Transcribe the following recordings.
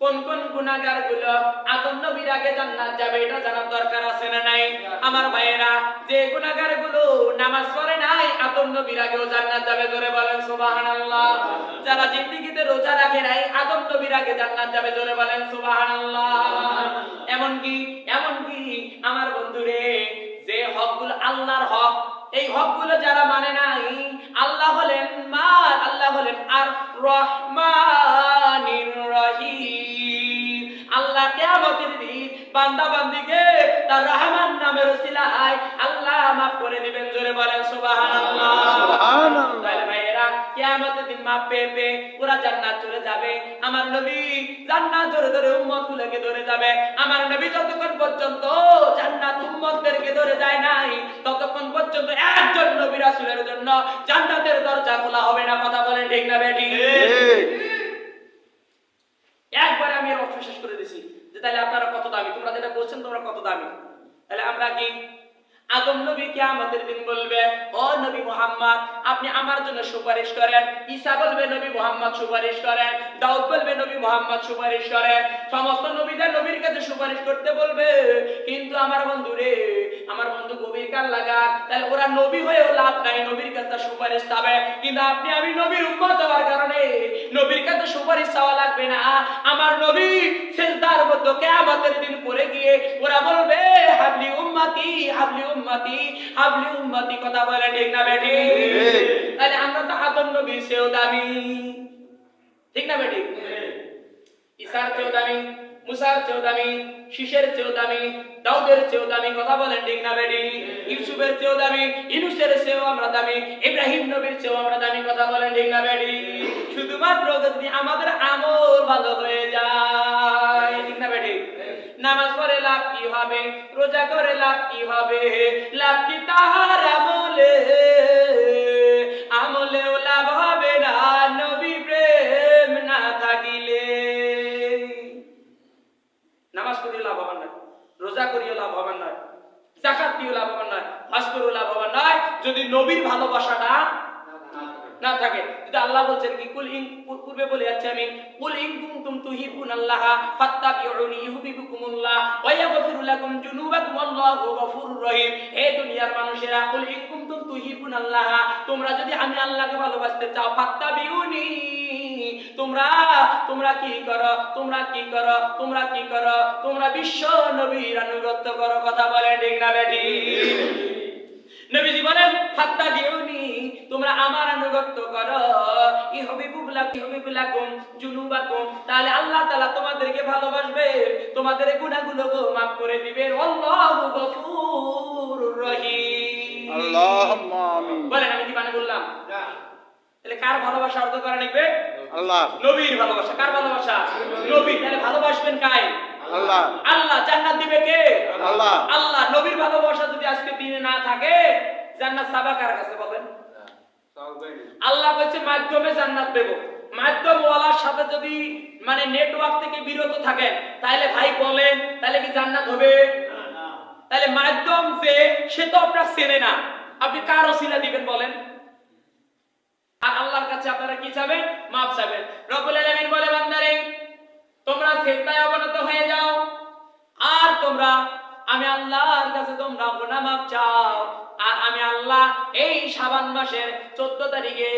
কোন কোন গুনাহগার গুলো আদম নবীর আগে জান্নাত যাবে এটা জানার দরকার আছে না নাই? আমার ভাইয়েরা, যে গুনাহগার গুলো নামাজ পড়ে নাই আদম নবীর আগেও জান্নাত যাবে, জোরে বলেন সুবহানাল্লাহ। যারা জিন্দেগিতে রোজা রাখে নাই আদম নবীর আগে জান্নাত যাবে, জোরে বলেন সুবহানাল্লাহ। এমনকি আমার বন্ধুরে, যে হকগুলো আল্লাহর হক, এই হকগুলো যারা মানে নাই, আল্লাহ হলেন আর রহমানির রহিম। আল্লাহ কিয়ামতের দিন বান্দা বান্দিকে তার রহমান নামের ওসিলায় আল্লাহ maaf করে দিবেন, জোরে বলেন সুবহানাল্লাহ। সুবহানাল্লাহ। তাহলে ভাইয়েরা, কিয়ামতের দিন maaf পেয়ে পুরা জান্নাত চলে যাবে। আমার নবী জান্নাত ধরে ধরে উম্মতগুলোকে ধরে যাবে। আমার নবী যতক্ষণ পর্যন্ত জান্নাত উম্মতদেরকে ধরে যায় নাই, ততক্ষণ পর্যন্ত একজন নবী রাসূলের জন্য জান্নাতের দরজা খোলা হবে না। কথা বলেন ঠিক না বেঠিক? একবারে আমি এর অর্থ শেষ করে দিছি যে তাহলে আপনারা কত দামি, তোমরা যেটা বলছেন তোমরা কত দামি। তাহলে আমরা কি, আদম নবী কিয়ামতের দিন বলবে, ও নবী মুহাম্মদ আপনি আমার জন্য সুপারিশ করেন। ঈসা বলবে নবী মুহাম্মদ সুপারিশ করেন। দাউদ বলবে নবী মুহাম্মদ সুপারিশ করেন। সমস্ত নবীদের নবীর কাছে সুপারিশ করতে বলবে। কিন্তু আমার বন্ধু গভীর কাল লাগা, তাহলে ওরা নবী হয়েও লাভ নাই, নবীর কাছে সুপারিশ চাবে। কিন্তু আপনি আমি নবীর উম্মত হওয়ার কারণে নবীর কাছে সুপারিশ চাওয়া লাগবে না। আমার নবী সিজদার মধ্যে কিয়ামতের দিন পড়ে গিয়ে ওরা বলবে হাবলি উম্মতি হাবলি উম্মতি হাবলি উম্মতি। কথা বলেন ঠিক না বেঠিক? তাহলে আমরা তো আদম নবীর চেয়েও দামি, ঠিক না বেঠিক? ঈসার চেয়েও দামি, মুসার চেয়েও দামি, শীষের চেয়েও দামি, দাউদের চেয়েও দামি। কথা বলেন ঠিক না বেঠিক? ইউসুফের চেয়েও দামি, ইউনূসের চেয়েও আমরা দামি, ইব্রাহিম নবীর চেয়েও আমরা দামি। কথা বলেন ঠিক না বেঠিক? শুধুমাত্র যদি আমাদের আমল ভালো হয়ে যায়, ঠিক না বেঠিক? নামাজ পড়ে লাভ কি হবে? রোজা করে লাভ কি হবে? লাভ কি তাহার আমলে? আমলেও লাভ হবে না নবী প্রেম না থাকিলে। নামাজ পড়িও লাভ হবে না, রোজা করিও লাভ হবে না, যাকাত দিও লাভ হবে না, হজ করিও লাভ হবে না যদি নবীর ভালোবাসাটা না থাকে। যদি আল্লাহ বলছেন কি, কুল ইন, পূর্বে বলে যাচ্ছে আমি, কুল ইন কুনতুম তুহিব্বুনাল্লাহ ফাত্তাবিউনি ইউহিব্বুকুমুল্লাহ ওয়া ইয়াগফিরু লাকুম যুনুবাকুম আল্লাহু গফুরুর রহিম। হে দুনিয়ার মানুষেরা, কুল ইন কুনতুম তুহিব্বুনাল্লাহ, তোমরা যদি আমি আল্লাহকে ভালোবাসতে চাও, ফাত্তাবিউনি, তোমরা কি করো? তোমরা বিশ্ব নবীর আনুগত্য করো। কথা বলে ঠিক না বেঠিক? নবীজি বলেন ফাত্তাবিউনি, তোমরা আমার আনুগত্য করো, ইউহিব্বুকুম যুনুবাকুম, তাহলে আল্লাহ তাআলা তোমাদেরকে ভালোবাসবেন, তোমাদের গুনাহগুলোকে maaf করে দিবেন। আল্লাহু গফুরুর রহিম। আল্লাহুম্মা আমিন। বলেন আমি কি মানে বললাম? না। তাহলে কার ভালোবাসা অর্জন করা লাগবে? আল্লাহ। নবীর ভালোবাসা। কার ভালোবাসা? নবী। তাহলে ভালোবাসবেন কায়? আল্লাহ। আল্লাহ। জান্নাত দিবে কে? আল্লাহ। আল্লাহ। নবীর ভালোবাসা যদি আজকে দিনে না থাকে, জান্নাত সাবা কার কাছে বলেন? আল্লাহ বলছে মাধ্যমে জান্নাত দেব। মাধ্যম ওয়ালার সাথে যদি মানে নেটওয়ার্ক থেকে বিরত থাকেন, তাহলে ভাই বলেন, তাহলে কি জান্নাত হবে? না। তাহলে মাধ্যম যে, সে তো আপনার চেনে না, আপনি কার ওসিলা দিবেন বলেন? আর আল্লাহর কাছে আপনারা কি চাবেন? maaf চাবেন। রব্বুল আলামিন বলে, বান্দারে তোমরা সিজদায় অবনত হয়ে যাও, আর আমি আল্লাহর কাছে তোমরা গুনাহ maaf চাও। আর আমি আল্লাহ এই শাবান মাসের 14 তারিখে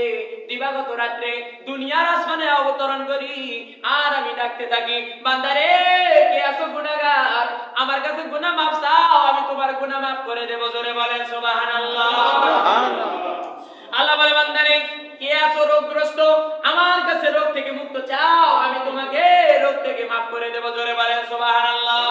দিবাগত রাতে দুনিয়ার আসমানে অবতরণ করি, আর আমি ডাকতে থাকি, বান্দারে কে আছো গুনাহগার, আমার কাছে গুনাহ maaf চাও, আমি তোমার গুনাহ maaf করে দেব। জোরে বলেন সুবহানাল্লাহ। আল্লাহ বলে, বান্দারে কে আছো রোগগ্রস্ত, আমার কাছে রোগ থেকে মুক্ত চাও, আমি তোমাকে রোগ থেকে maaf করে দেব। জোরে বলেন সুবহানাল্লাহ।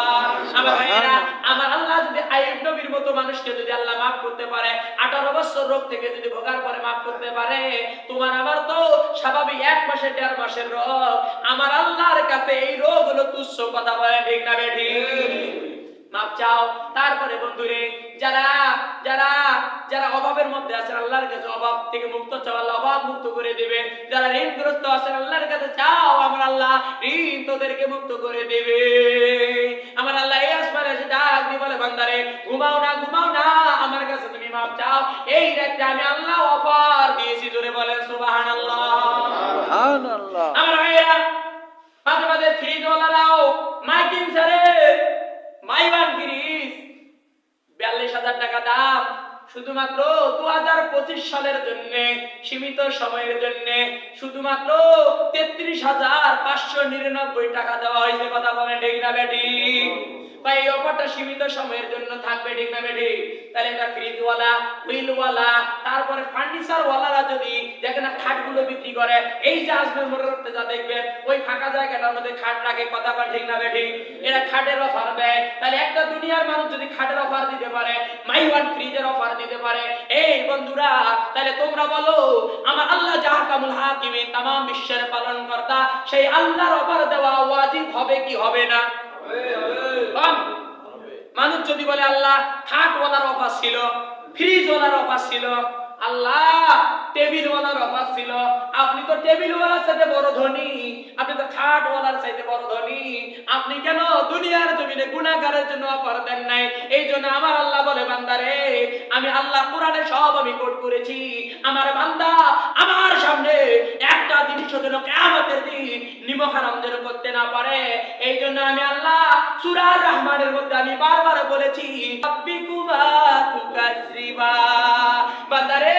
আমার ভাইরা, আমার আল্লাহ যদি আইয়ুব নবীর মতো মানুষকে যদি আল্লাহ maaf করতে পারে, 18 বছর রোগ থেকে যদি ভোগার পরে maaf করতে পারে, তোমার আমার তো স্বাভাবিক 1 মাসের 1.5 মাসের রোগ, আমার আল্লাহর কাছে এই রোগ হলো তুচ্ছ। কথা বলেন ঠিক না বেঠিক? মাপ চাও। তারপরে বন্ধুরে, যারা অভাবের মধ্যে আছেন, আল্লাহর কাছে অভাব থেকে মুক্ত চাও, আল্লাহ অভাব মুক্ত করে দিবে। যারা ঋণগ্রস্ত আছেন, আল্লাহর কাছে চাও, আমার আল্লাহ ঋণ তোদেরকে মুক্ত করে দিবে। আমার আল্লাহ এই আসমানে এসে ডাক দিয়ে বলে, বান্দারে ঘুমাও না, আমার কাছে তুমি মাপ চাও। এই রাতে আমি আল্লাহ অফার দিয়েছি। জোরে বলেন সুবহানাল্লাহ। সুবহানাল্লাহ। আমার ভাইরা, মাঝে মাঝে ফ্রিজওয়ালারাও মাইকিং স্যারে মাইওয়ান ফ্রিজ 42,000 টাকা দাম শুধুমাত্র 2025 সালের জন্য সীমিত সময়ের জন্য শুধুমাত্র 33,599 টাকা দেওয়া হয়েছে। কথা বলেন ঠিক না বেঠিক? ভাই এই অফারটা সীমিত সময়ের জন্য থাকবে, ঠিক না বেঠিক? তাহলে একটা ফ্রিজওয়ালা, হুইলওয়ালা, তারপরে ফার্নিচার ওয়ালারা যদি দেখেন খাটগুলো বিক্রি করে, এই যে আজমের মোড়ে যা দেখবেন ওই ফাঁকা জায়গাটার মধ্যে খাট রাখে। কথা বলেন ঠিক না বেঠিক? এরা খাটের অফার দেয়। তাহলে একটা দুনিয়ার মানুষ যদি খাটের অফার দিতে পারে, মাইওয়ান ফ্রিজের অফার দিতে পারে, এই বন্ধুরা তাহলে তোমরা বলো আমার আল্লাহ জাহাকামুল হাকিমিন তামাম বিশ্বের পালনকর্তা সেই আল্লাহর অফার দেওয়া ওয়াজিব হবে কি হবে না? মানুষ যদি বলে আল্লাহ খাটওয়ালার অফার ছিল, ফ্রিজওয়ালার অফার ছিল, আল্লাহ টেবিলওয়ালার অফার ছিল, আপনি তো টেবিলওয়ালার সাথে বড় ধনী, আপনি তো খাটওয়ালার সাথে বড় ধনী, আপনি কেন দুনিয়ার জমিনে গুনাহগারের জন্য অফার দেন নাই? এই জন্য আমার আল্লাহ বলে বান্দারে আমি আল্লাহ কোরআনে সব আমি কোট করেছি, আমার বান্দা আমার সামনে একটা জিনিস যেন কিয়ামতের দিন নিমক হারাম যেন করতে না পারে। এই জন্য আমি আল্লাহ সূরা রহমানের মধ্যে আমি বারবার বলেছি রাব্বিকুমা তুকাজ্জিবা, বান্দারে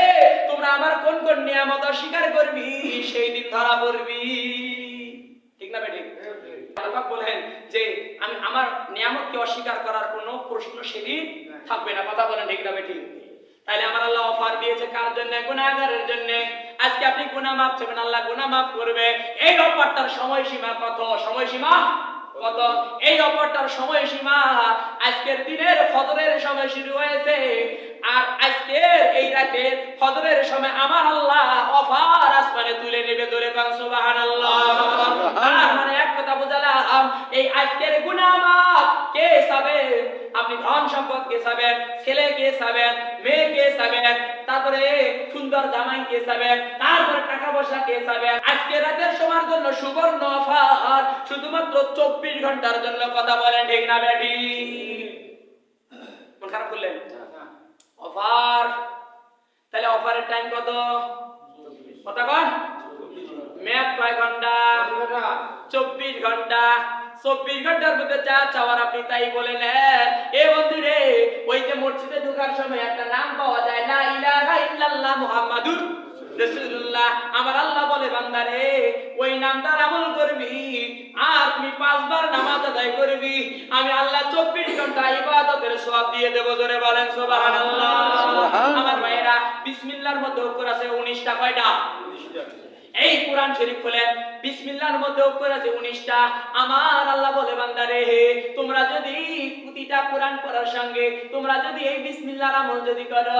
তোমরা আমার কোন কোন নিয়ামত অস্বীকার করবি সেই দিন ধরা পড়বি। ঠিক না বেঠিক? আল্লাহ বলেন যে আমি আমার নিয়ামতকে অস্বীকার করার কোনো প্রশ্ন সেদিন থাকবে না। কথা বলেন ঠিক না বেঠিক? তাইলে আমার আল্লাহ অফার দিয়েছে কার জন্য? গুনাহগারের জন্য। আজকে আপনি গুনাহ মাফ চাইবেন, আল্লাহ গুনাহ মাফ করবে। এই অফারটার সময়সীমা কত? সময়সীমা কত? এই অফারটার সময়সীমা আজকের দিনের ফজরের সময় শুরু হয়েছে, আর আজকের এই রাতের ফজরের সময় আমার আল্লাহ অফার আসমানে তুলে নেবে। ধরে কান সুবহানাল্লাহ। তার মানে এক কথা বুঝালাম, এই আজকের গুনাহ মাফ কে চাবেন? আপনি ধন সম্পদ কে চাবেন? ছেলে কে চাবেন? মেয়ে কে চাবেন? তারপরে সুন্দর জামাই কে চাবেন? তারপরে টাকা পয়সা কে চাবেন? আজকে রাতের সময়ের জন্য সুবর্ণ অফার শুধুমাত্র 24 ঘন্টার জন্য। কথা বলেন ঠিক না বেঠিক? মন খারাপ করলেন? অফার। তাহলে অফারের টাইম কত? কথা বল। মেয়াদ কয় ঘন্টা? 24 ঘন্টা। 24 ঘন্টার মধ্যে যা চাওয়ার আপনি তাই বলে নেন। এ বন্ধু রে, ওই যে মসজিদে ঢোকার সময় একটা নাম পাওয়া যায়, লা ইলাহা ইল্লাল্লাহ মুহাম্মাদুর রাসূলুল্লাহ। আমার আল্লাহ বলে বান্দারে ওই নামটার আমল করবি আর তুমি 5 বার নামাজ আদায় করবি, আমি আল্লাহ 24 ঘন্টা ইবাদতের সওয়াব দিয়ে দেব। জোরে বলেন সুবহানাল্লাহ। আমার ভাইরা বিসমিল্লাহর মধ্যে অক্ষর আছে 19টা। কয়টা? 19টা। এই কোরআন শরীফ খোলেন, বিসমিল্লাহর মধ্যে অক্ষর আছে 19টা। আমার আল্লাহ বলে বান্দারে তোমরা যদি প্রতিটা কোরআন পড়ার সঙ্গে তোমরা যদি এই বিসমিল্লাহর আমল যদি করো,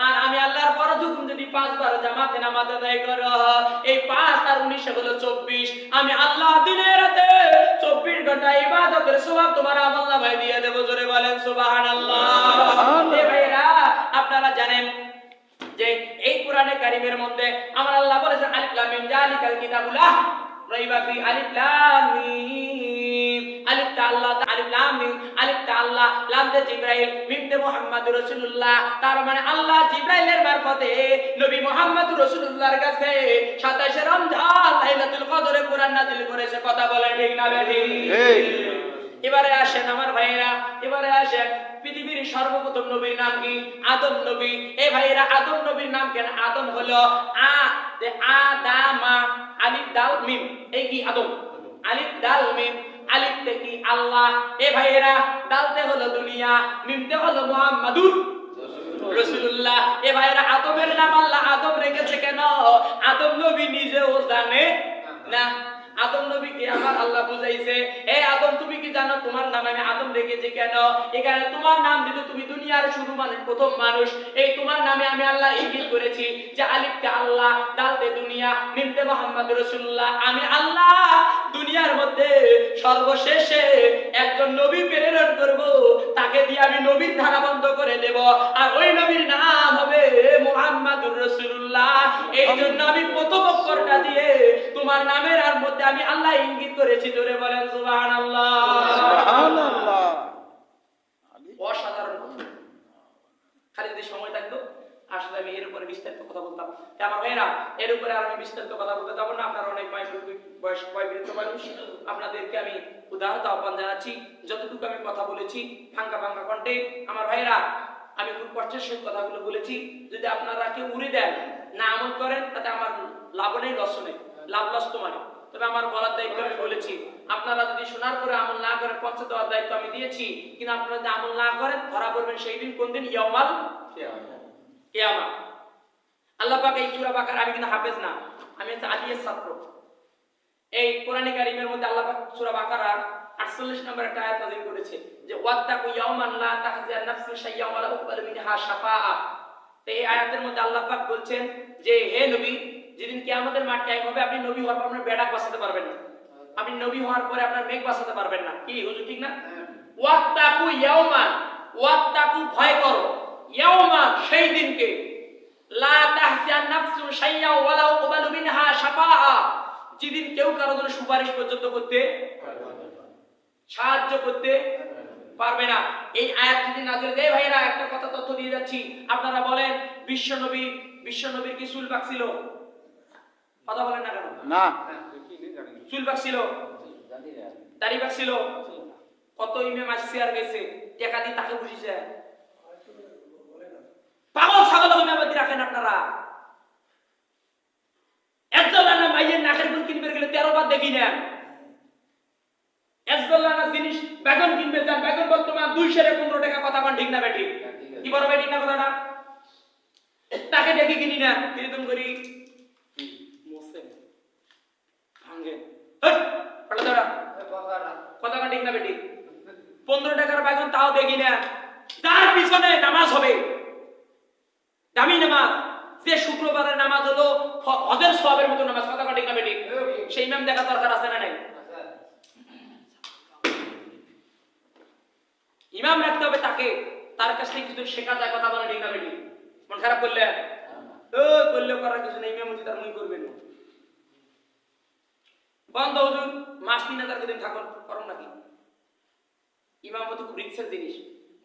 আর আমি আল্লাহর ফরজ হুকুম যদি 5 বার জামাতে নামাজ আদায় করো, এই 5 আর 19 হলো 24। আমি আল্লাহ দিনের রাতে 24 ঘন্টা ইবাদতের সওয়াব তোমার আমলনামায় দিয়ে দেব। জোরে বলেন সুবহানাল্লাহ। এ ভাইরা আপনারা জানেন যে এই কোরআনে কারীমের মধ্যে আমার আল্লাহ বলেছেন আলিফ লাম মিম যালিকাল কিতাবুল লা রাইবা ফি। আলিফ লাম মিম, আলিফ তা আল্লাহ, আলিফ লাম মিম, আলিফ তা আল্লাহ, লাম তে জিবরাইল, মিম তে মুহাম্মদুর রাসূলুল্লাহ। তার মানে আল্লাহ জিবরাইলের মারফতে নবী মুহাম্মদুর রাসূলুল্লাহর কাছে 27 রমজান লাইলাতুল কদরে কোরআন নাযিল করেছে। কথা বলেন ঠিক না বেঠিক? এবারে আসেন আমার ভাইরা, এবারে আসেন পৃথিবীর সর্বপ্রথম নবীর নাম কি? আদম নবী। এই ভাইরা আদম নবীর নাম কেন? আদম হলো আদামা, আলিফ দাল মিম। এই কি আদম? আলিফ দাল মিম। আলিফতে কি? আল্লাহ। এই ভাইরা দালতে হলো দুনিয়া, মিমতে হলো মুহাম্মাদুর রাসূলুল্লাহ। এ ভাইরা আদমের নাম আল্লাহ আদম রেখেছে কেন? আদম নবী নিজেও জানে না। আদম নবীকে আমার আল্লাহ বুঝাইছে, এ আদম তুমি কি জানো তোমার নাম আমি আদম রেখেছি কেন? এখানে তোমার নাম দিতে তুমি দুনিয়ার শুরু মানুষ, প্রথম মানুষ। এই তোমার নামে আমি আল্লাহ ইঙ্গিত করেছি যে আলিফতে আল্লাহ, দালতে দুনিয়া, মিমতে মুহাম্মদুর রাসূলুল্লাহ। আমি আল্লাহ দুনিয়ার মধ্যে সর্বশেষে একজন নবী প্রেরণ করব, তাকে দিয়ে আমি নবীর ধারা বন্ধ করে দেব, আর ওই নবীর নাম হবে মুহাম্মদুর রাসূলুল্লাহ। এই জন্য আমি প্রথম অক্ষরটা দিয়ে তোমার নামের আর মধ্যে আমি আল্লাহ ইঙ্গিত করেছি। জোরে বলেন সুবহানাল্লাহ। সুবহানাল্লাহ। অসাধারণ কথা। খালি যদি সময় থাকতো আসলে আমি এর উপরে বিস্তারিত কথা বলতাম। আমার ভাইরা এর উপরে আর আমি বিস্তারিত কথা বলতে যাব না, আপনারা অনেক বয়স বয়স্ক বয়োবৃদ্ধ মানুষ, আপনাদেরকে আমি উদারতা আহ্বান জানাচ্ছি, যতটুকু আমি কথা বলেছি ভাঙ্গা ভাঙ্গা কণ্ঠে আমার ভাইরা আমি খুব কষ্টের সহিত কথাগুলো বলেছি। যদি আপনারা কেউ উড়ে দেন, না আমল করেন, তাতে আমার লাভ নেই, লস নেই, লাভ লস তোমার। তবে আমার বলার দায়িত্ব আমি বলেছি, আপনারা যদি শোনার পরে আমল না করেন, পৌঁছে দেওয়ার দায়িত্ব আমি দিয়েছি। কিন্তু আপনারা যদি আমল না করেন, ধরা পড়বেন সেই দিন। কোন দিন? ইয়াউমাল কিয়ামা। আল্লাহ পাক এই সূরা বাকারা, আমি কিন্তু হাফেজ না, আমি হচ্ছে আলিয়ের ছাত্র। এই কোরআনে কারীমের মধ্যে আল্লাহ পাক সূরা বাকারার 48 নম্বর একটা আয়াত নাযিল করেছে যে ওয়াত্তাকু ইয়াওমান লা তাহজা নাফসুন শাইয়্যান ওয়া লা উকবালু মিনহা শাফাআ। তো এই আয়াতের মধ্যে আল্লাহ পাক বলছেন যে হে নবী, যেদিন কিয়ামতের মাঠ কায়েম হবে, আপনি নবী হওয়ার পর আপনার বেড়া বাঁচাতে পারবেন না, আপনি নবী হওয়ার পরে আপনার মেঘ বাঁচাতে পারবেন না। কি হুজুর ঠিক না? ওয়াত্তাকু ইয়াওমান, ওয়াত্তাকু ভয় করো, ইয়াওমান সেই দিনকে, লা তাহজা নাফসুন শাইয়্যান ওয়া লা উকবালু মিনহা শাফাআ, যেদিন কেউ কারো জন্য সুপারিশ পর্যন্ত করতে, সাহায্য করতে পারবে না। এই আয়াত যদি নাযিল দেয়, ভাইরা একটা কথা তথ্য দিয়ে যাচ্ছি, আপনারা বলেন বিশ্বনবীর কি চুল পাক ছিল? কথা বলেন না কেন? না। চুল পাক ছিল? দাড়ি পাক ছিল? কত ইমাম আসছে আর গেছে, টাকা দিয়ে তাকে বুঝিয়েছে। পাগল ছাগল ইমামতি রাখেন আপনারা। একজন না মাইয়ের নাকের ফুল কিনবে গেলে 13 বার দেখি নেন। একজন না জিনিস বেগুন কিনবে যান, বেগুন বর্তমান 215 টাকা। কথা কোন ঠিক না বেটি? কি বড় বেটি না কথাটা? তাকে দেখি কিনি না, কিরকম করি মোসে ভাঙে। হট পড়া দাঁড়া, কথা কোন ঠিক না বেটি? 15 টাকার বেগুন তাও দেখি না। তার পিছনে নামাজ হবে, দামি নামাজ, যে শুক্রবারের নামাজ হলো হজের সওয়াবের মতো নামাজ। কথা ঠিক না বেটি? সেই ইমাম দেখা দরকার আছে না নাই? ইমাম রাখতে হবে তাকে, তার কাছ থেকে কিছু শেখা যায়। কথা বলে ঠিক না বেটি? মন খারাপ করলে করলে করার কিছু নেই, ইমামতি তার মনে করবেন না। বন্ধ হুজুর মাস 3000 দিন থাকুন, করুন নাকি? ইমামতি খুব রিস্কের জিনিস,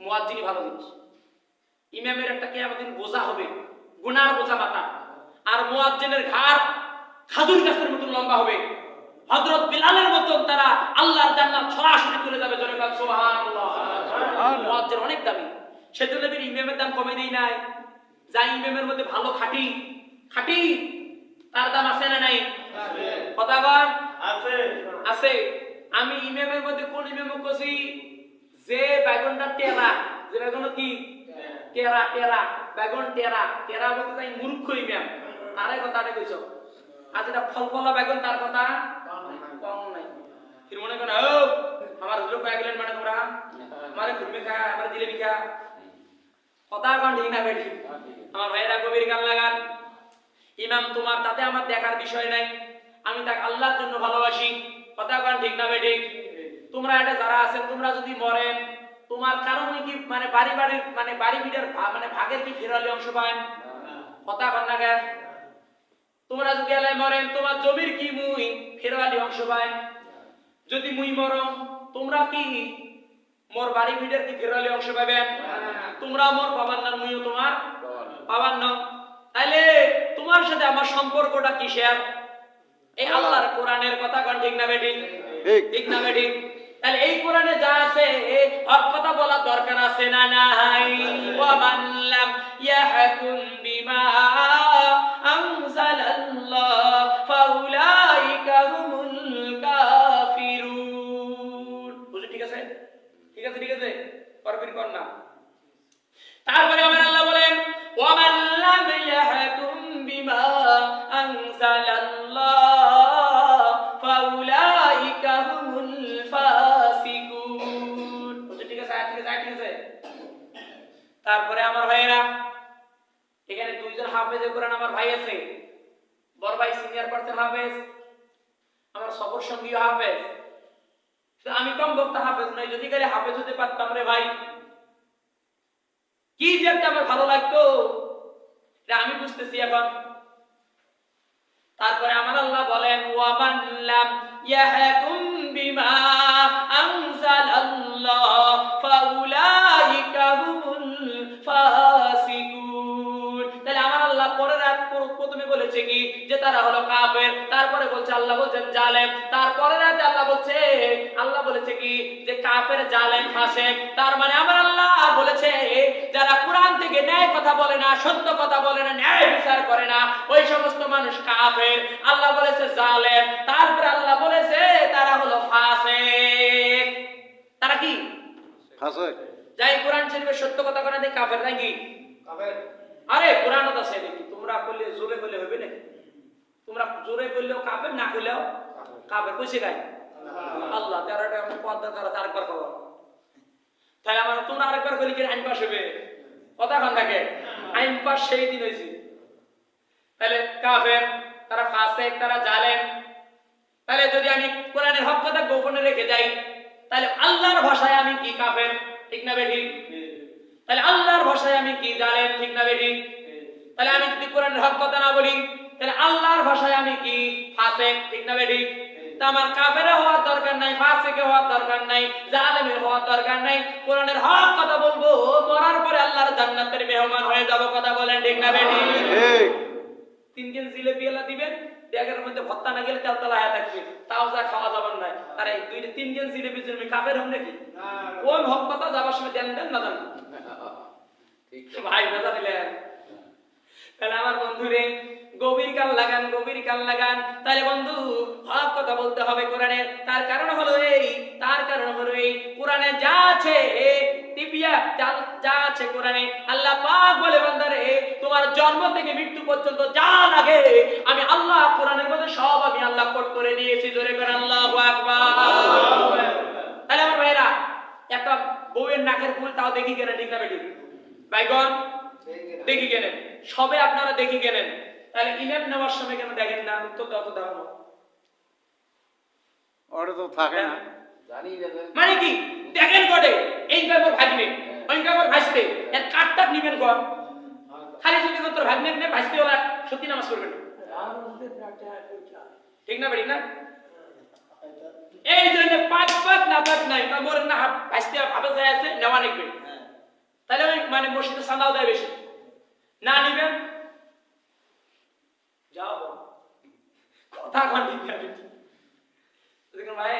মুয়াজ্জিনই ভালো জিনিস। ইমামের একটা কিয়ামতের দিন বোঝা হবে, গুনার বোঝা মাথা, আর মুয়াজ্জিনের ঘাড় খাজুর গাছের মতো লম্বা হবে। হযরত বিলালের মতো তারা আল্লাহর জান্নাত সরাসরি চলে যাবে। জোরে বল সুবহানাল্লাহ। মুয়াজ্জিন অনেক দামি, সেজন্য নবীর ইমামের দাম কমে দেই নাই। যাই ইমামের মধ্যে ভালো খাঁটি খাঁটি, তার দাম আছে না নাই? কথা বল আছে, আছে। আমি ইমামের মধ্যে কোন ইমাম কইছি যে বেগুনটা টেরা, যে বেগুন কি টেরা, টেরা বেগুন টেরা, টেরা বলতে তাই মূর্খ ইমাম। আরে কথাটা কইছো, আর যেটা ফলফলা বেগুন তার কথা কম নাই। কি মনে করেন ও আমার হুজুর কয়ে গেলেন মানে তোমরা আমারে ঘুরবে খা, আমার জিলেবি খা? কথা কোন ঠিক না বেটি? আমার ভাইরা গভীর গান লাগান। ইমাম তোমার, তাতে আমার দেখার বিষয় নাই, আমি তাকে আল্লাহর জন্য ভালোবাসি। কথা কোন ঠিক না বেটি? তোমরা এটা যারা আছেন, তোমরা যদি মরেন, তোমার কারণে কি মানে বাড়ি ভিটার মানে ভাগের কি ফেরালি অংশ পান? কথা কোন না গে? তোমরা যদি এলাই মরেন, তোমার জমির কি মুই ফেরালি অংশ পান? যদি মুই মরম, তোমরা কি মোর বাড়ি ভিটার কি ফেরালি অংশ পাবেন? তোমরা মোর পাবার না, মুইও তোমার পাবার না। তাইলে তোমার সাথে আমার সম্পর্কটা কিসের? এই আল্লাহর কোরআনের কথা কোন ঠিক না বেটি? ঠিক না বেটি? তাহলে এই কোরআনে যা আছে আর কথা বলা দরকার আছে না নাই? ওয়া মান লাম ইয়াহকুম বিমা আনজালাল্লাহ ফাউলাইকা হুমুল কাফিরুন। বুঝি ঠিক আছে? ঠিক আছে, ঠিক আছে, করবির কর না। তারপরে আমার আল্লাহ বলেন ওয়া মান লাম ইয়াহকুম বিমা আনজালাল্লাহ ফাউলাইকা হুমুল ফাসিকুন। ঠিক আছে, ঠিক আছে, ঠিক আছে। তারপরে আমার ভাইরা, এখানে দুইজন হাফেজে কোরআন আমার ভাই আছে। বড় ভাই সিনিয়র পার্সন হাফেজ, আমার সফর সঙ্গীও হাফেজ। আমি কম বক্তা হাফেজ নই, যদি খালি হাফেজ হতে পারতাম রে ভাই, কি যে একটা আমার ভালো লাগতো, এটা আমি বুঝতেছি এখন। তারপরে আমার আল্লাহ বলেন ওয়া মান লাম ইয়াহকুম বিমা আনজালাল্লাহ ফাউলাইকা হুমুল ফাসিকুন। তাহলে আমার আল্লাহ পরের আয়াত প্রথমে বলেছে কি যে তারা হলো কাফের, তারপরে বলছে আল্লাহ বলছে বলছেন জালেম, তারপরে রাতে আল্লাহ বলেছে কি যে কাফের জালেম ফাসিক। তার মানে আমার আল্লাহ বলেছে যারা কোরআন থেকে ন্যায় কথা বলে না, সত্য কথা বলে না, ন্যায় বিচার করে না, ওই সমস্ত মানুষ কাফের। আল্লাহ বলেছে জালেম, তারপরে আল্লাহ বলেছে তারা হলো ফাসিক। তারা কি ফাসিক? যাই কোরআন শরীফের সত্য কথা করে দেয় কাফের নাকি কাফের? আরে কোরআনত আছে নাকি? তোমরা করলে জোরে করলে হবে নাকি? তোমরা জোরে করলেও কাফের, না করলেও কাফের। কইছে গাই আল্লাহ। তেরোটা পর্দা করা আরেকবার খাওয়া, তাহলে আমার তোমরা আরেকবার করলে কি আইন পাস হবে? কথা খান থাকে আইন পাস সেই দিন হয়েছে। তাহলে কাফের, তারা ফাসিক, তারা জালেম। তাহলে যদি আমি কোরআনের হক কথা গোপনে রেখে যাই, তাহলে আল্লাহর ভাষায় আমি কি কাফের, ঠিক না বেঠিক? তাহলে আল্লাহর ভাষায় আমি কি জালেম, ঠিক না বেঠিক? তাহলে আমি যদি কোরআনের হক কথা না বলি, তাহলে আল্লাহর ভাষায় আমি কি ফাসিক, ঠিক না বেঠিক? তা আমার কাফের হওয়ার দরকার নাই, ফাসিক হওয়ার দরকার নাই, জালেম হওয়ার দরকার নাই। কোরআনের হক কথা বলবো, মরার পরে আল্লাহর জান্নাতের মেহমান হয়ে যাব। কথা বলেন ঠিক না বেঠিক? ঠিক। 3 কেজি জিলেবি এলা দিবেন, ব্যাগের মধ্যে ভর্তা না গেলে তেলতলা হয়ে থাকবে, তাও যা খাওয়া যাবে না। আরে 2-3 কেজি জিলেবি জন্য কাফের হন নাকি? কোন হক কথা যাবার সময় দেন দেন না দেন ঠিক ভাই মজা দিলেন। তাহলে আমার বন্ধুরে গভীর কান লাগান, গভীর কান লাগান। তাহলে বন্ধু হক কথা বলতে হবে কোরআনের। তার কারণ হলো এই কোরআনে যা আছে টিপিয়া যা আছে কোরআনে, আল্লাহ পাক বলে বান্দারে তোমার জন্ম থেকে মৃত্যু পর্যন্ত যা লাগে আমি আল্লাহ কোরআনের মধ্যে সব আমি আল্লাহ কোট করে দিয়েছি। জোরে করে আল্লাহু আকবার। তাহলে আমার ভাইরা একটা বউয়ের নাকের ফুল তাও দেখি কেন, ঠিক না বেটি? বাইগন দেখি কেনেন, সবে আপনারা দেখি কেনেন। তাহলে ইমাম নেওয়ার সময় কেন দেখেন না? উত্তর দাও তো দাও। ওটা তো থাকে না, জানি না মানে কি দেখেন কোটে এই ব্যাপার ভাগবে, ওই ব্যাপার ভাসতে এর কাটটা নিবেন কোন? খালি যদি তোর ভাগনে নে ভাসতে ওরা সত্যি নামাজ পড়বেন, ঠিক না বেটি না? এই জন্য পাঁচ না পাঁচ নাই তা মোর না ভাসতে ভাবে যায় আছে নেওয়া নিবে। তাহলে ওই মানে মসজিদে সান্দাও দেয় বেশি, না নিবেন যাও কথা কন ঠিক আছে। দেখুন ভাই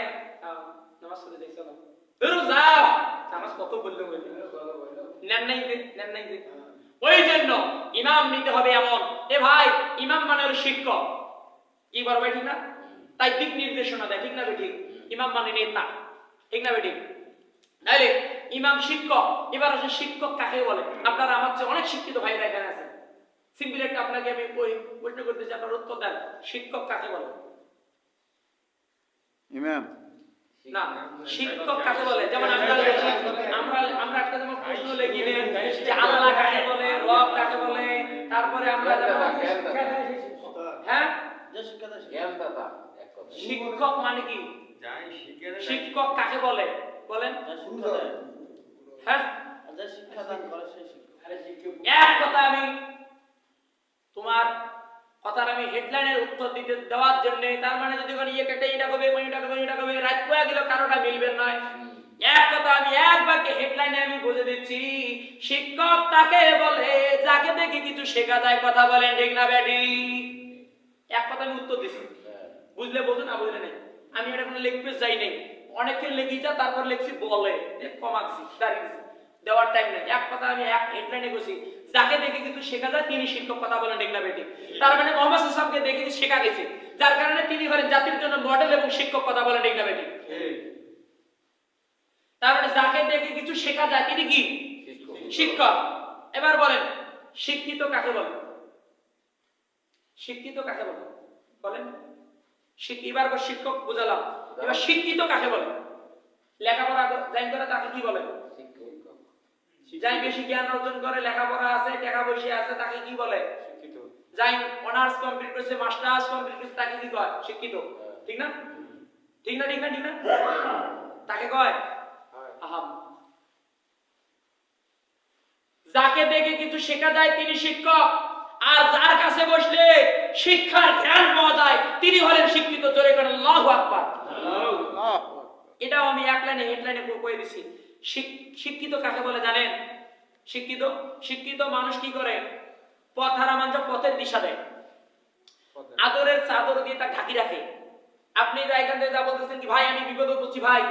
নামাজ পড়তে দেখছো না, ধরো যাও নামাজ কত বললো নেন নাই যে। ওই জন্য ইমাম নিতে হবে এমন, এ ভাই ইমাম মানে হলো শিক্ষক, কি বড় ভাই ঠিক না? তাই দিক নির্দেশনা দেয়, ঠিক না বেঠিক? ইমাম মানে নেতা, ঠিক না বেঠিক? তাইলে ইমাম শিক্ষক। এবার আসলে শিক্ষক কাকে বলে? আপনারা আমার চেয়ে অনেক শিক্ষিত ভাইরা এখানে আছেন, সিম্পল একটা আপনাকে আমি প্রশ্ন করতেছি, আপনার উত্তর দেন। শিক্ষক কাকে বলে? ইমাম না, শিক্ষক কাকে বলে? যেমন আমরা একটা যেমন প্রশ্ন লিখি যে আল্লাহ কাকে বলে, রব কাকে বলে, তারপরে আমরা হ্যাঁ জ্ঞানদাতা এক কথা। শিক্ষক মানে কি? শিক্ষক কাকে বলে বলেন? হ্যাঁ এক কথা আমি তোমার কথার আমি হেডলাইনের উত্তর দিতে দেওয়ার জন্য, তার মানে যদি কোন ইয়ে কেটে এটা কবে এটা কবে রাত কয়ে গেল কারোটা মিলবে নয়। এক কথা আমি এক বাক্যে হেডলাইনে আমি বলে দিচ্ছি, শিক্ষক তাকে বলে যাকে দেখে কিছু শেখা যায়। কথা বলেন ঠিক না বেটি? এক কথা আমি উত্তর দিছি, বুঝলে বুঝুন, না বুঝলে নেই। আমি এটা কোনো লিখতে যাই নাই, অনেককে লিখি যা তারপর লিখছি বলে কমাচ্ছি দাঁড়িয়ে দেওয়ার টাইম নেই। এক কথা আমি এক হেডলাইনে বসি, যাকে দেখে কিন্তু শেখা যায় তিনি শিক্ষক। কথা বলেন ঠিক না বেটি? তার মানে মোহাম্মদ সাল্লাল্লাহু আলাইহি দেখে শেখা গেছে, যার কারণে তিনি হলেন জাতির জন্য মডেল এবং শিক্ষক। কথা বলেন ঠিক না বেটি? তার মানে যাকে দেখে কিছু শেখা যায় তিনি কি শিক্ষক। এবার বলেন শিক্ষিত কাকে বলে? শিক্ষিত কাকে বলে বলেন? এবার শিক্ষক বুঝালাম, এবার শিক্ষিত কাকে বলে? লেখাপড়া জাইন করে তাকে কি বলে? যাই বেশি জ্ঞান অর্জন করে, লেখাপড়া আছে, টাকা পয়সা আছে, তাকে কি বলে? শিক্ষিত। যাই অনার্স কমপ্লিট করেছে, মাস্টার্স কমপ্লিট করেছে, তাকে কি কয়? শিক্ষিত। ঠিক না? ঠিক না? ঠিক না? ঠিক না? তাকে কয় আহাম। যাকে দেখে কিছু শেখা যায় তিনি শিক্ষক, আর যার কাছে বসলে শিক্ষার জ্ঞান পাওয়া যায় তিনি হলেন শিক্ষিত। জোরে করেন আল্লাহু আকবার। এটাও আমি এক লাইনে হেডলাইনে কয়ে দিছি। শিক্ষিত কাকে বলে জানেন? শিক্ষিত মানুষ কি করে? পথ হারা মানুষ পথের দিশা দেয়, আদরের চাদর দিয়ে তা ঢাকি রাখে, আপনি এখান থেকে যা বলতেছেন কি ভাই আমি বিপদ করছি ভাই,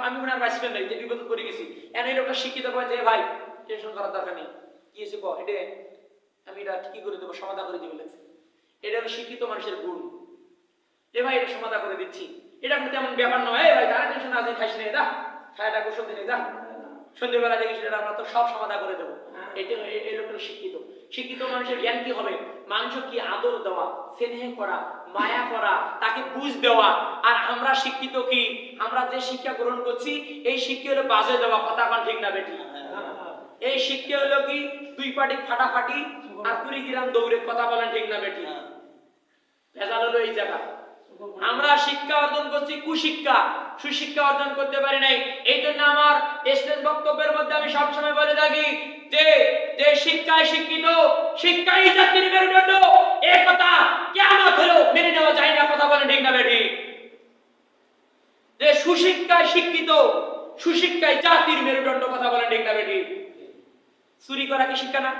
আমি ওনার ভাইস ফ্রেন্ড যে বিপদ করে গেছি, এনে লোকটা শিক্ষিত করে যে ভাই টেনশন করার দরকার নেই, কি হয়েছে কো, এটা আমি এটা কি করে দেবো, সমাধান করে দিবে বলেছে। এটা হলো শিক্ষিত মানুষের গুণ, এ ভাই এটা সমাধান করে দিচ্ছি, এটা কিন্তু তেমন ব্যাপার নয়, এই ভাই তারা টেনশন আছে খাইস নেই, দা খায়টা গোসল দিনে যা সন্ধ্যেবেলা দেখি সেটা আমরা তো সব সমাধান করে দেবো। এটা এই লোকটা শিক্ষিত। শিক্ষিত মানুষের জ্ঞান কি হবে, মানুষ কি আদর দেওয়া, স্নেহ করা, মায়া করা, তাকে বুঝ দেওয়া। আর আমরা শিক্ষিত কি, আমরা যে শিক্ষা গ্রহণ করছি এই শিক্ষা হলো বাজে দেওয়া, কথা কোন ঠিক না বেটি? এই শিক্ষা হলো কি দুই পাটি ফাটাফাটি আর কুড়ি গ্রাম দৌড়ে, কথা বলেন ঠিক না বেটি? ভেজাল হলো এই জায়গা। আমরা শিক্ষা অর্জন করছি কুশিক্ষা, সুশিক্ষা অর্জন করতে পারি নাই। এই জন্য আমার স্টেজ বক্তব্যের মধ্যে আমি সবসময় বলে থাকি যে যে শিক্ষায় শিক্ষিত, শিক্ষাই জাতির মেরুদণ্ড, এই কথা কিয়ামত হলো মেনে নেওয়া যায় না, কথা বলেন ঠিক না বেটি? যে সুশিক্ষায় শিক্ষিত, সুশিক্ষায় জাতির মেরুদণ্ড, কথা বলেন ঠিক না বেটি? চুরি করা কি শিক্ষা না?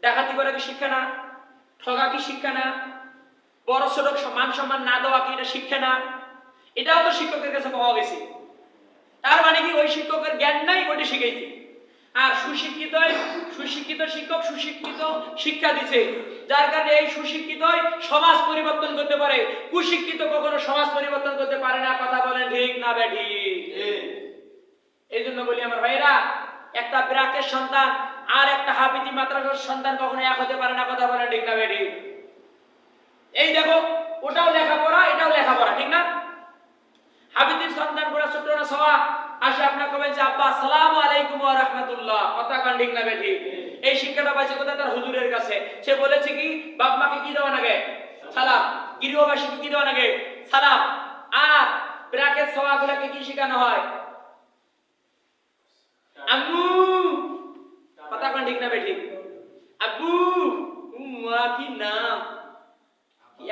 ডাকাতি করা কি শিক্ষা না? ঠগা কি শিক্ষা না? বড় ছোট মান সম্মান না দেওয়া কি এটা শিক্ষা না? এটাও তো শিক্ষকের কাছে পাওয়া গেছে। তার মানে কি ওই শিক্ষকের জ্ঞান নাই, ওইটা শিখাইছে। আর সুশিক্ষিত সুশিক্ষিত শিক্ষক সুশিক্ষিত শিক্ষা দিছে, যার কারণে এই সুশিক্ষিত সমাজ পরিবর্তন করতে পারে, কুশিক্ষিত কখনো সমাজ পরিবর্তন করতে পারে না, কথা বলেন ঠিক না বেঠি? এই জন্য বলি আমার ভাইরা, একটা ব্রাকের সন্তান আর একটা হাফিজি মাদ্রাসার সন্তান কখনো এক হতে পারে না, কথা বলেন ঠিক না বেঠি? এই দেখো ওটাও লেখাপড়া এটাও লেখাপড়া, ঠিক না? হাফিজের সন্তান বড় ছোট না সওয়া আসে আপনাকে বলছে আব্বা আসসালামু আলাইকুম ওয়া রাহমাতুল্লাহ, কথা কোন ঠিক না বেঠি? এই শিক্ষাটা পাইছে কোথায়? তার হুজুরের কাছে। সে বলেছে কি বাপ মাকে কি দেওয়া লাগে? সালাম। গৃহবাসীকে কি দেওয়া লাগে? সালাম। আর ব্রাকেট সওয়াগুলোকে কি শেখানো হয়? আম্মু, কথা কোন ঠিক না বেঠি? আব্বু, উম্মা কি নাম,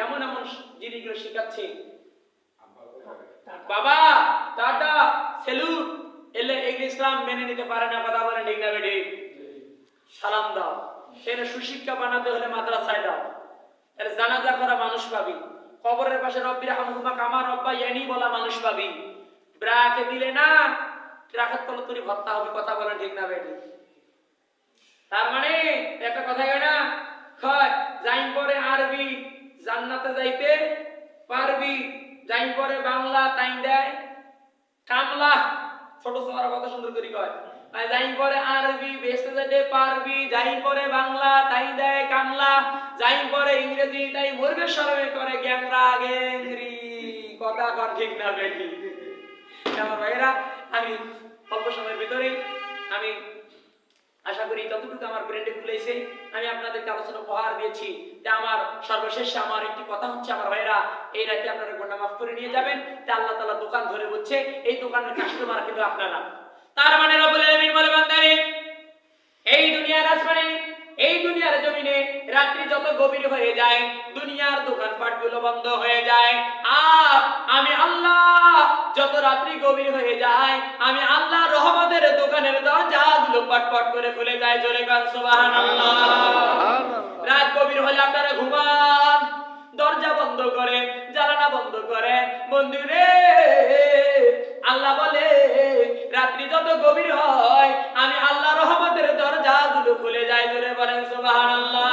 এমন এমন জিনিসগুলো শেখাচ্ছে। বাবা, টাটা, সেলুট, এলে ইসলাম মেনে নিতে পারে না, কথা বলেন ঠিক না বেঠি? সালাম দাও। সেটা সুশিক্ষা বানাতে হলে মাদ্রাসায় দাও, এর জানাজা করা মানুষ পাবি, কবরের পাশে রব্বি রাহমহুমা কামা রব্বায়ানি বলা মানুষ পাবি। ব্রাকে দিলে না রাখাত তলে তুই ভর্তা হবে, কথা বলেন ঠিক না বেঠি? তার মানে একটা কথা কয় না, কয় যাই পরে আরবি জান্নাতে যাইতে পারবি, যাই পরে বাংলা তাই দেয় কামলা। ছোট ছোটরা কথা সুন্দর করে কয়, যাই পরে আরবি বেসতে যেতে পারবি, যাই পরে বাংলা তাই দেয় কামলা, যাই পরে ইংরেজি তাই মরবে শরমে করে গ্যাংরা গ্যাংরি, কথা কর ঠিক না বেঠি? আমার ভাইয়েরা, আমি অল্প সময়ের ভিতরে আমি আশা করি যতটুকু আমার ব্রেন্ডে খুলেছে আমি আপনাদেরকে আলোচনা উপহার দিয়েছি। তা আমার সর্বশেষ আমার একটি কথা হচ্ছে, আমার ভাইরা এই রাতে আপনারা গুনাহ মাফ করে নিয়ে যাবেন। তা আল্লাহ তাআলা দোকান ধরে বলছে এই দোকানের কাস্টমার কিন্তু আপনারা। তার মানে রব্বুল আলামিন বলে বান্দারে, এই দুনিয়ার আসমানে এই দুনিয়ার জমিনে রাত্রি যত গভীর হয়ে যায় দুনিয়ার দোকানপাটগুলো বন্ধ হয়ে যায়, আর আমি আল্লাহ যত রাত্রি গভীর হয়ে যায় আমি আল্লাহ রহমতের দোকানের দরজাগুলো পটপট করে খুলে যায়। জোরে গান সুবহানাল্লাহ। রাত গভীর হলে আপনারা ঘুমান, দরজা বন্ধ করেন, জানালা বন্ধ করেন। বন্ধুরে আল্লাহ বলে রাত্রি যত গভীর হয় আমি আল্লাহ রহমতের দরজাগুলো খুলে যায়। জোরে বলেন সুবহানাল্লাহ।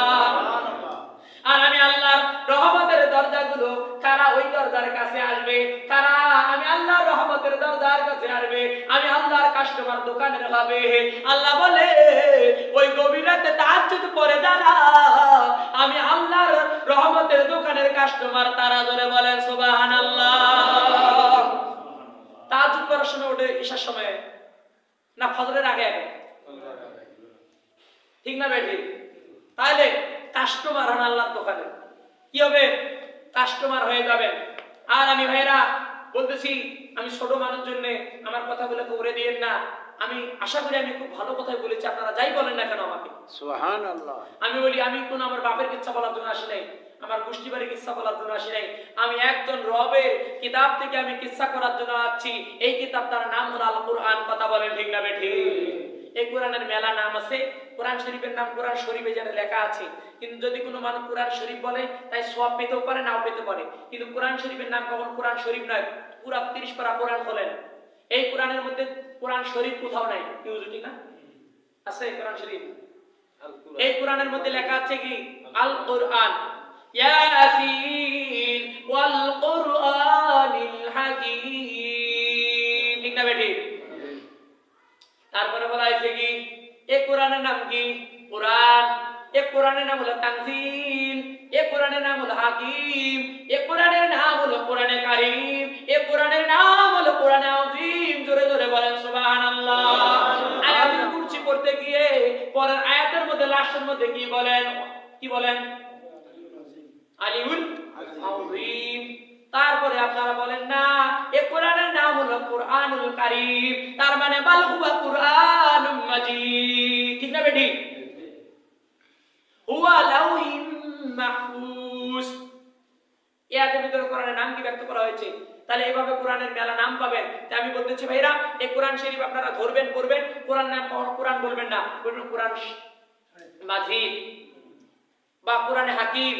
আর আমি আল্লাহর রহমতের দরজাগুলো কারা ওই দরজার কাছে আসবে, কারা আমি আল্লাহর রহমতের দরজার কাছে আসবে, আমি আল্লাহর কাস্টমার দোকানের হবে। আল্লাহ বলে ওই গভীর রাতে তাহাজ্জুদ পড়ে যারা আমি আল্লাহর রহমতের দোকানের কাস্টমার তারা। জোরে বলেন সুবহানাল্লাহ। তাহাজ্জুদ পড়ার সময় ওঠে ঈশার সময় না ফজরের আগে আগে, ঠিক না বেঠি? তাহলে কাস্টমার হন আল্লাহর দোকানে, কি হবে? কাস্টমার হয়ে যাবেন। আর আমি ভাইরা বলতেছি, আমি ছোট মানুষের জন্য আমার কথাগুলো করে দিয়েন না। আমি আশা করি আমি খুব ভালো কথাই বলেছি, আপনারা যাই বলেন না কেন আমাকে সুবহানাল্লাহ। আমি বলি আমি কোন আমার বাপের কিচ্ছা বলার জন্য আসি নাই, আমার গোষ্ঠী বাড়ির কিচ্ছা বলার জন্য আসি নাই। আমি একজন রবের কিতাব থেকে আমি কিচ্ছা করার জন্য আসছি। এই কিতাব তার নাম হলো আল কোরআন, কথা বলেন ঠিক না বেঠি? এই কোরআনের মেলা নাম আছে। কোরআন শরীফের নাম কোরআন শরীফে যেন লেখা আছে, কিন্তু যদি কোনো মানুষ কোরআন শরীফ বলে তাই সওয়াব পেতেও পারে, নাও পেতে পারে। কিন্তু কোরআন শরীফের নাম কখন কোরআন শরীফ নয়, পুরা 30 পারা কোরআন বলেন। এই কোরআনের মধ্যে কোরআন শরীফ কোথাও নাই, কি বুঝলি ঠিক না? আছে কোরআন শরীফ। এই কোরআনের মধ্যে লেখা আছে কি আল কোরআন, ইয়াসিন ওয়াল কোরআনিল হাকীম, ঠিক না বেটি? তারপরে বলা হয়েছে কি এই কোরআনের নাম কি কোরআন, এই কোরআনের নাম হলো তানজিল, এই কোরআনের নাম হলো হাকিম, এই কোরআনের নাম হলো কোরআনে কারীম, এই কোরআনের নাম হলো কোরআনে আযীম। জোরে জোরে বলেন সুবহানাল্লাহ। আয়াতুল কুরসি পড়তে গিয়ে পরের আয়াতের মধ্যে লাস্টের মধ্যে কি বলেন, কি বলেন? আলিউল আযীম। তারপরে আপনারা বলেন না এই কোরআনের নাম হলো কোরআনুল কারীম, তার মানে বাল হুয়া কুরআনুম মাজিদ, ঠিক না বেটি? হুয়া লাউহিম মাহফুজ। এই আয়াতের ভিতরে কোরআনের নাম কি ব্যক্ত করা হয়েছে? তাহলে এইভাবে কোরআনের মেলা নাম পাবেন। তাই আমি বলতেছি ভাইরা, এই কোরআন শরীফ আপনারা ধরবেন, করবেন। কোরআন নাম কখনো কোরআন বলবেন না, বলবেন কোরআন মাজিদ বা কোরআনে হাকিম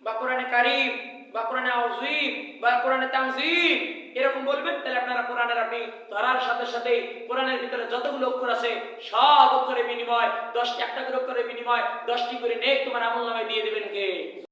বা কোরআনে কারীম বা কোরআনে আযীম বা কোরআনে তানজিল, এরকম বলবেন। তাহলে আপনারা কোরআনের আপনি ধরার সাথে সাথে কোরআনের ভিতরে যতগুলো অক্ষর আছে সব অক্ষরের বিনিময় 10 একটা করে অক্ষরের বিনিময় 10টি করে নেক তোমার আমলনামায় দিয়ে দিবেন কে?